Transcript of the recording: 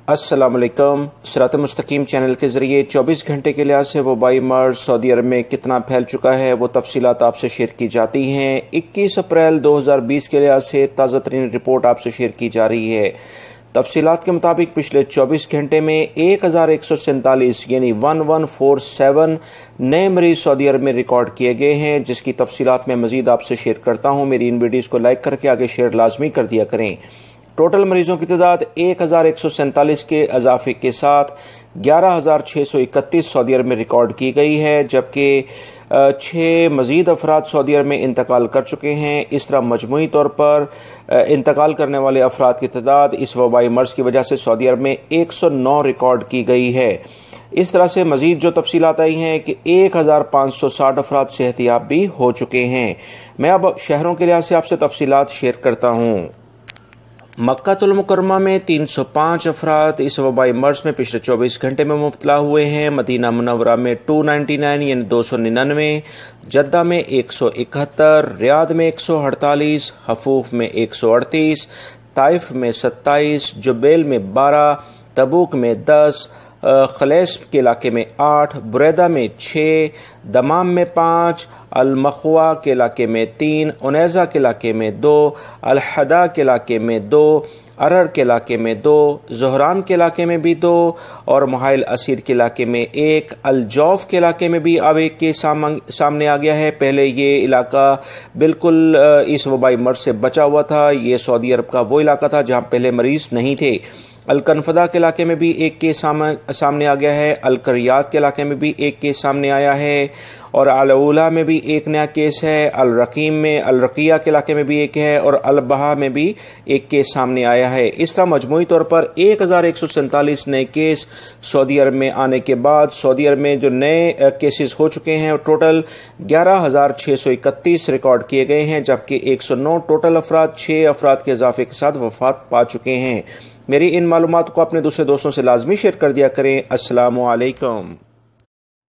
अस्सलाम वालेकुम। सिरात मुस्तकीम चैनल के ज़रिए 24 घंटे के लिहाज से वबाई मर्ज़ सऊदी अरब में कितना फैल चुका है वो तफसीलात आपसे शेयर की जाती हैं। 21 अप्रैल 2020 के लिहाज से ताज़ा तरीन रिपोर्ट आपसे शेयर की जा रही है। तफसीलात के मुताबिक पिछले 24 घंटे में 1147 यानी 1147 नए मरीज सऊदी अरब में रिकॉर्ड किए गए हैं, जिसकी तफसीलात मैं मज़ीद आपसे शेयर करता हूँ। मेरी इन वीडियोज़ को लाइक करके आगे शेयर लाजमी कर दिया करें। टोटल मरीजों की तादाद 1147 के इजाफे के साथ 11,631 सऊदी अरब में रिकॉर्ड की गई है, जबकि 6 मजीद अफराद सऊदी अरब में इंतकाल कर चुके हैं। इस तरह मजमूई तौर पर इंतकाल करने वाले अफराद की तादाद इस वबाई मर्ज की वजह से सऊदी अरब में 109 रिकॉर्ड की गई है। इस तरह से मजीद जो तफसीलात आई हैं कि 1560 अफराद सेहतियाब भी हो चुके हैं। मैं अब शहरों के लिहाज से आपसे तफसीलात शेयर करता हूँ। मक्कातुल मुकर्रमा में 305 अफराद इस वबाई मर्ज में पिछले 24 घंटे में मुब्तला हुए हैं। मदीना मुनव्वरा में 299 यानी 299, जद्दा में 171, रियाद में 148, हफूफ में 138, ताइफ में 27, जुबैल में 12, तबूक में 10, खलेस के इलाके में 8, बुरैदा में 6, दमाम में 5, अल-मखवा के इलाके में 3, उनैज़ा के इलाके में 2, अल-हदा के इलाके में 2, अरर के इलाके में 2, ज़ोहरान के इलाके में भी 2 और मुहाइल असीर के इलाके में 1। अल-जौफ के इलाके में भी अब एक केस सामने आ गया है। पहले ये इलाका बिल्कुल इस वबाई मर्ज से बचा हुआ था। ये सऊदी अरब का वो इलाका था जहाँ पहले मरीज नहीं थे। अल-कनफदा के इलाके में भी एक केस सामने आ गया है। अल-करियात के इलाके में भी एक केस सामने आया है और अल-उला में भी एक नया केस है। अल-रकीम में, अल-रकिया के इलाके में भी एक है और अल-बहा में भी एक केस सामने आया है। इस तरह मजमूई तौर पर 1147 नए केस सऊदी अरब में आने के बाद सऊदी अरब में जो नए केसेस हो चुके हैं टोटल 11,631 रिकॉर्ड किए गए हैं, जबकि 109 टोटल अफराद 6 अफराद के इजाफे के साथ वफात पा चुके हैं। मेरी इन मालूमात को अपने दूसरे दोस्तों से लाजमी शेयर कर दिया करें। अस्सलामु अलैकुम।